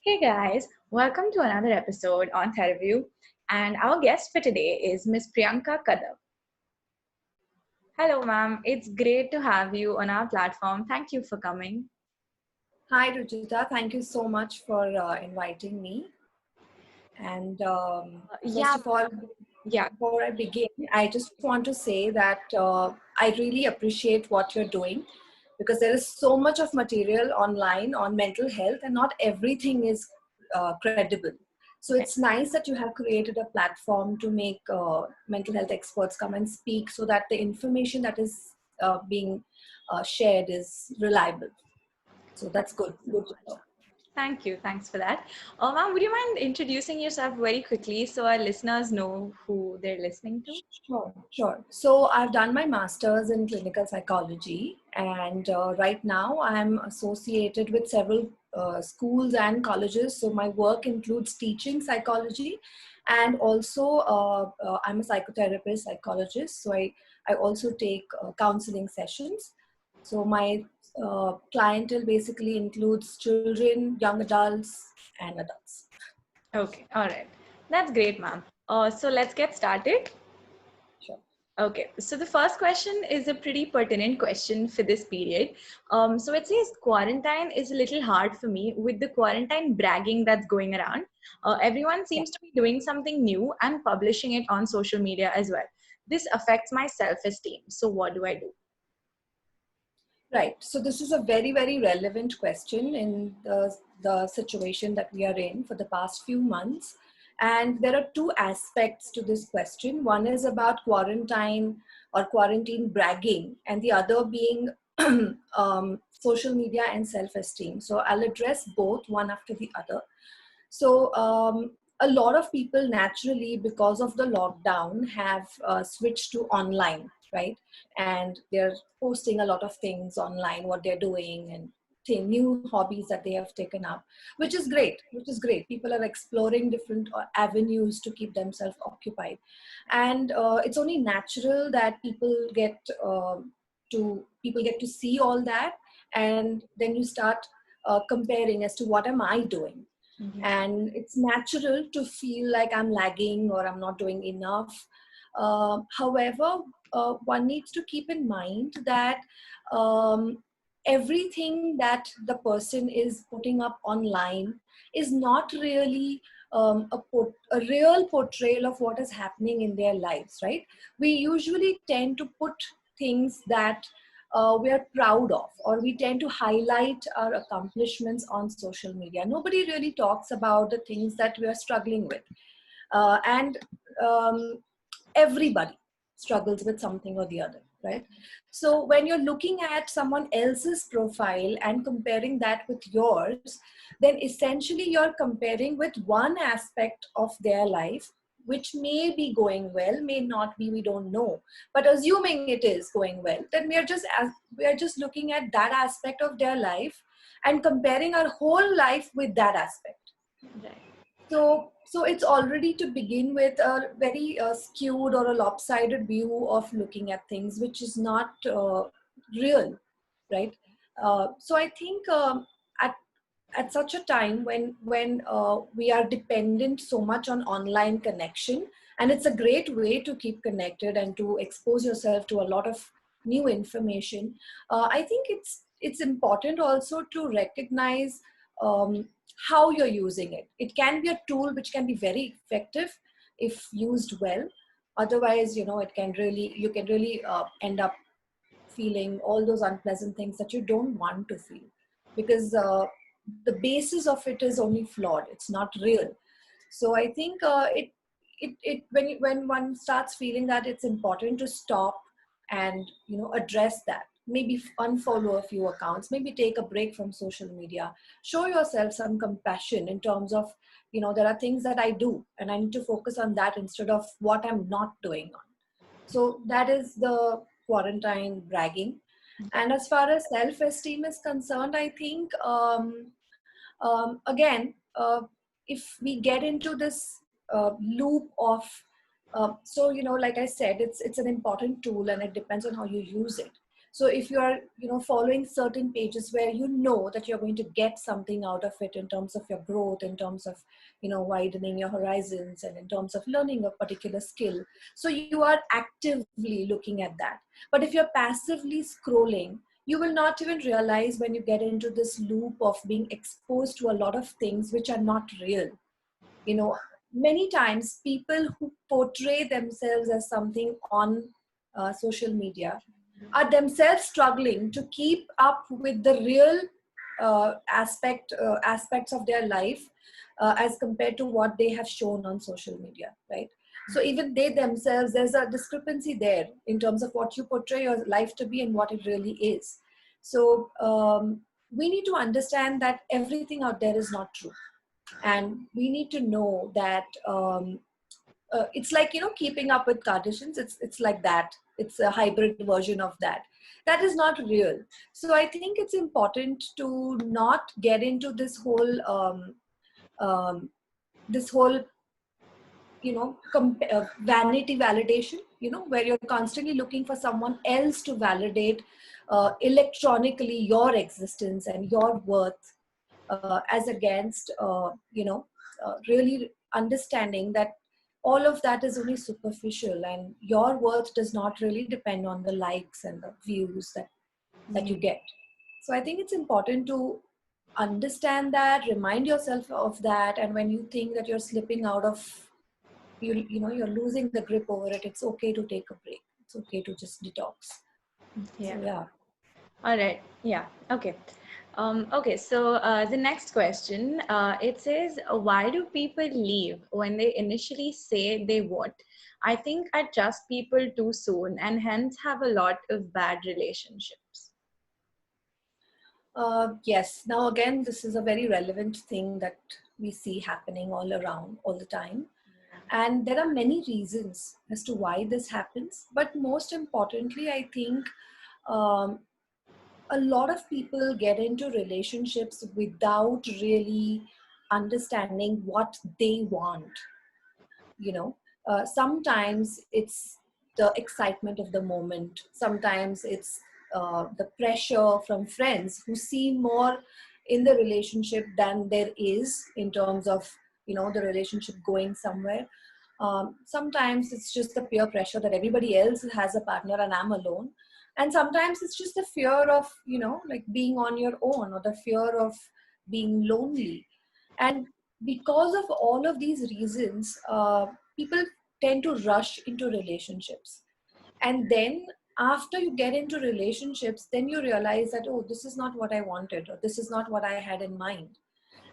Hey guys, welcome to another episode on Therapy. And our guest for today is Ms Priyanka Kadam. Hello, ma'am. It's great to have you on our platform. Thank you for coming. Hi, Ruchita. Thank you so much for inviting me. And first Yeah, of all, yeah, before I begin, I just want to say that I really appreciate what you're doing because there is so much of material online on mental health, and not everything is credible. So it's nice that you have created a platform to make mental health experts come and speak so that the information that is being shared is reliable. So thank that's you good. so Good to much. know. Thank you. Thanks for that. Ma'am, would you mind introducing yourself very quickly so our listeners know who they're listening to? Sure, sure. So I've done my master's in clinical psychology, and right now I'm associated with several schools and colleges. So my work includes teaching psychology, and also I'm a psychotherapist, psychologist. So I also take counseling sessions. So my clientele basically includes children, young adults, and adults. Okay, all right. That's great, ma'am. So let's get started. Sure. Okay, so the first question is a pretty pertinent question for this period. So it says quarantine is a little hard for me with the quarantine bragging that's going around. Everyone Yeah. seems to be doing something new and publishing it on social media as well. This affects my self-esteem. So what do I do? Right. So this is a very, very relevant question in the situation that we are in for the past few months. And there are two aspects to this question. One is about quarantine or quarantine bragging, and the other being social media and self-esteem. So I'll address both one after the other. So a lot of people naturally, because of the lockdown, have switched to online, right? And they're posting a lot of things online, what they're doing, and new hobbies that they have taken up, which is great. Which is great. People are exploring different avenues to keep themselves occupied, and it's only natural that people get to see all that, and then you start comparing as to what am I doing, Mhm. and it's natural to feel like I'm lagging or I'm not doing enough. However, one needs to keep in mind that um, everything that the person is putting up online is not really a real portrayal of what is happening in their lives, right? We usually tend to put things that we are proud of, or we tend to highlight our accomplishments on social media. Nobody really talks about the things that we are struggling with. And um, everybody struggles with something or the other, right? So when you're looking at someone else's profile and comparing that with yours, then essentially you're comparing with one aspect of their life which may be going well, may not be, we don't know. But assuming it is going well, then we are just looking at that aspect of their life and comparing our whole life with that aspect. Right. So it's already to begin with a very skewed or a lopsided view of looking at things, which is not real, right? So I think at at such a time when we are dependent so much on online connection, and it's a great way to keep connected and to expose yourself to a lot of new information. I think it's important also to recognize um, how you're using it. It can be a tool which can be very effective if used well. Otherwise, it can really you can really end up feeling all those unpleasant things that you don't want to feel, because the basis of it is only flawed, it's not real. So I think when one starts feeling that, it's important to stop and address that. Maybe unfollow a few accounts, maybe take a break from social media. Show yourself some compassion in terms of, there are things that I do and I need to focus on that instead of what I'm not doing on. So that is the quarantine bragging. And as far as self-esteem is concerned, I think again, if we get into this loop of so like I said, it's an important tool and it depends on how you use it. So if you are, following certain pages where you know that you're going to get something out of it in terms of your growth, in terms of, widening your horizons, and in terms of learning a particular skill, so you are actively looking at that. But if you're passively scrolling, you will not even realize when you get into this loop of being exposed to a lot of things which are not real. Many times people who portray themselves as something on social media are themselves struggling to keep up with the real aspects of their life, as compared to what they have shown on social media, right? So even they themselves, there's a discrepancy there in terms of what you portray your life to be and what it really is. So we need to understand that everything out there is not true, and we need to know that it's like, keeping up with Kardashians. It's like that. It's a hybrid version of that. That is not real. So I think it's important to not get into this whole vanity validation, where you're constantly looking for someone else to validate electronically your existence and your worth, as against really understanding that all of that is only superficial, and your worth does not really depend on the likes and the views that you get. So I think it's important to understand that, remind yourself of that, and when you think that you're slipping out of, you're losing the grip over it, it's okay to take a break. It's okay to just detox. Yeah. So yeah. All right. Yeah. Okay. Okay. So the next question, it says, why do people leave when they initially say they won't? I think I trust people too soon and hence have a lot of bad relationships. Yes. Now, again, this is a very relevant thing that we see happening all around, all the time. And there are many reasons as to why this happens. But most importantly, I think um, a lot of people get into relationships without really understanding what they want. Sometimes it's the excitement of the moment, sometimes it's the pressure from friends who see more in the relationship than there is in terms of the relationship going somewhere. Sometimes it's just the peer pressure that everybody else has a partner and I'm alone, and sometimes it's just the fear of like being on your own, or the fear of being lonely. And because of all of these reasons, people tend to rush into relationships. And then after you get into relationships, then you realize that, oh, this is not what I wanted, or this is not what I had in mind.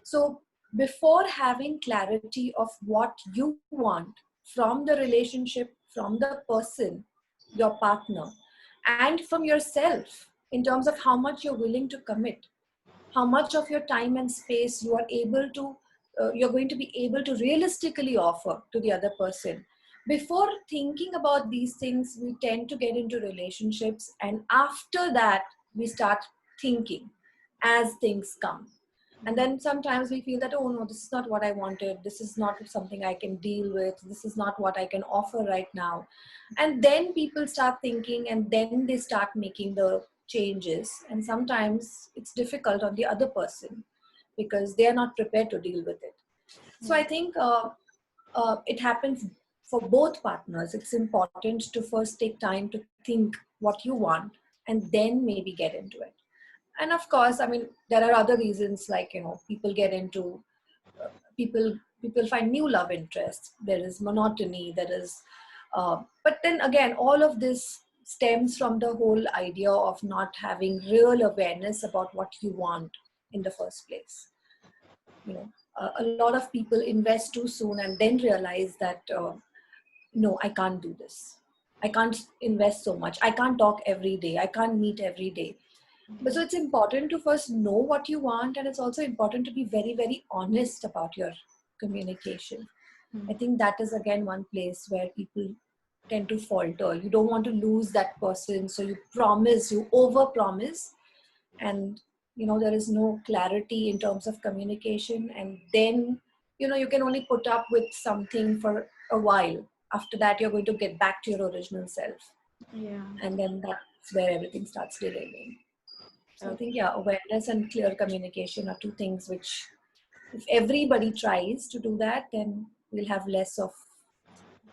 So before having clarity of what you want from the relationship, from the person, your partner, and from yourself, in terms of how much you're willing to commit, how much of your time and space you are able to you're going to be able to realistically offer to the other person. Before thinking about these things, we tend to get into relationships, and after that we start thinking as things come. And then sometimes we feel that, oh no, this is not what I wanted, this is not something I can deal with, this is not what I can offer right now. And then people start thinking, and then they start making the changes, and sometimes it's difficult on the other person because they are not prepared to deal with it. So I think it happens for both partners. It's important to first take time to think what you want, and then maybe get into it. And of course, I mean, there are other reasons, like people get into people find new love interests, there is monotony, there is but then again, all of this stems from the whole idea of not having real awareness about what you want in the first place. A lot of people invest too soon and then realize that no, I can't do this, I can't invest so much, I can't talk every day, I can't meet every day. But so it's important to first know what you want, and it's also important to be very, very honest about your communication. I think that is again one place where people tend to falter. You don't want to lose that person, so you over promise, and there is no clarity in terms of communication, and then you can only put up with something for a while. After that, you're going to get back to your original self, Yeah. and then that that's where everything starts derailing. So I think, Okay. yeah, awareness and clear communication are two things which, if everybody tries to do that, then we'll have less of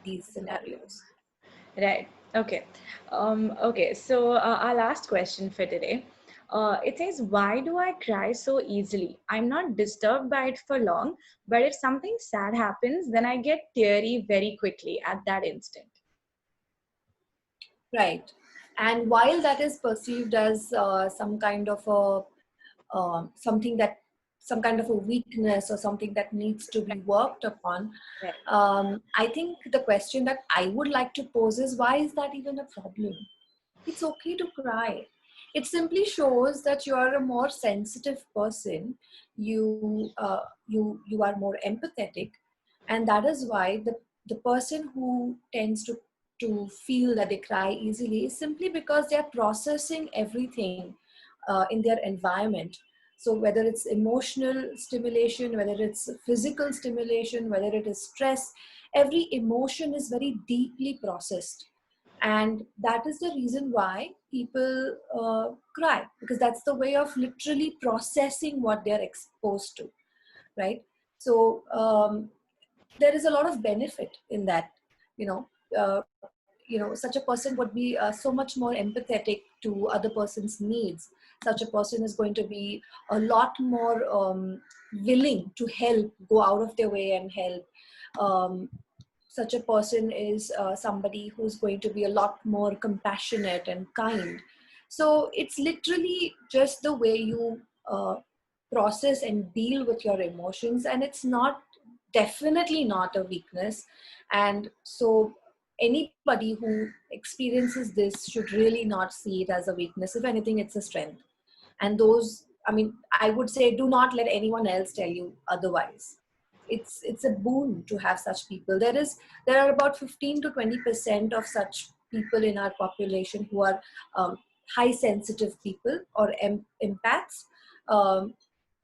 these scenarios. Right. Okay. Okay. So our last question for today. It says, why do I cry so easily? I'm not disturbed by it for long, but if something sad happens, then I get teary very quickly at that instant. Right. And while that is perceived as some kind of a something that some kind of a weakness or something that needs to be worked upon, Right. I think the question that I would like to pose is, why is that even a problem? It's okay to cry. It simply shows that you are a more sensitive person. You are more empathetic, and that is why the person who tends to feel that they cry easily is simply because they are processing everything in their environment. So whether it's emotional stimulation, whether it's physical stimulation, whether it is stress, every emotion is very deeply processed, and that is the reason why people cry, because that's the way of literally processing what they're exposed to, right? So there is a lot of benefit in that. you know uh, Such a person would be so much more empathetic to other person's needs. Such a person is going to be a lot more willing to help, go out of their way and help. Such a person is somebody who's going to be a lot more compassionate and kind. So it's literally just the way you process and deal with your emotions, and it's not, definitely not a weakness. And so anybody who experiences this should really not see it as a weakness. If anything, it's a strength. And those, I mean, I would say, do not let anyone else tell you otherwise. It's a boon to have such people. There are about 15 to 20% of such people in our population who are high sensitive people or empaths. Um,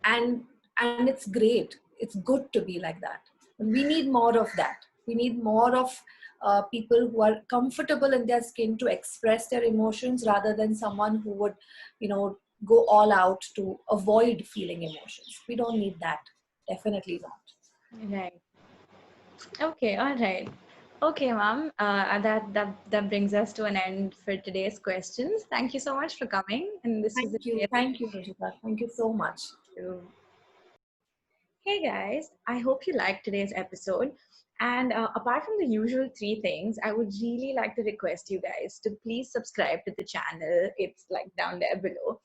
and and it's great, it's good to be like that. We need more of that. We need more of people who are comfortable in their skin to express their emotions, rather than someone who would, go all out to avoid feeling emotions. We don't need that. Definitely not. Right. Okay. All right. Okay, ma'am. That brings us to an end for today's questions. Thank you so much for coming, and this was a Thank you, Rajita. Thank you so much. really. Hey guys, I hope you liked today's episode. And apart from the usual three things, I would really like to request you guys to please subscribe to the channel. It's like down there below.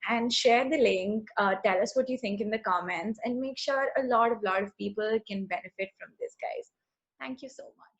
And share the link. Tell us what you think in the comments, and make sure a lot of people can benefit from this, guys. Thank you so much.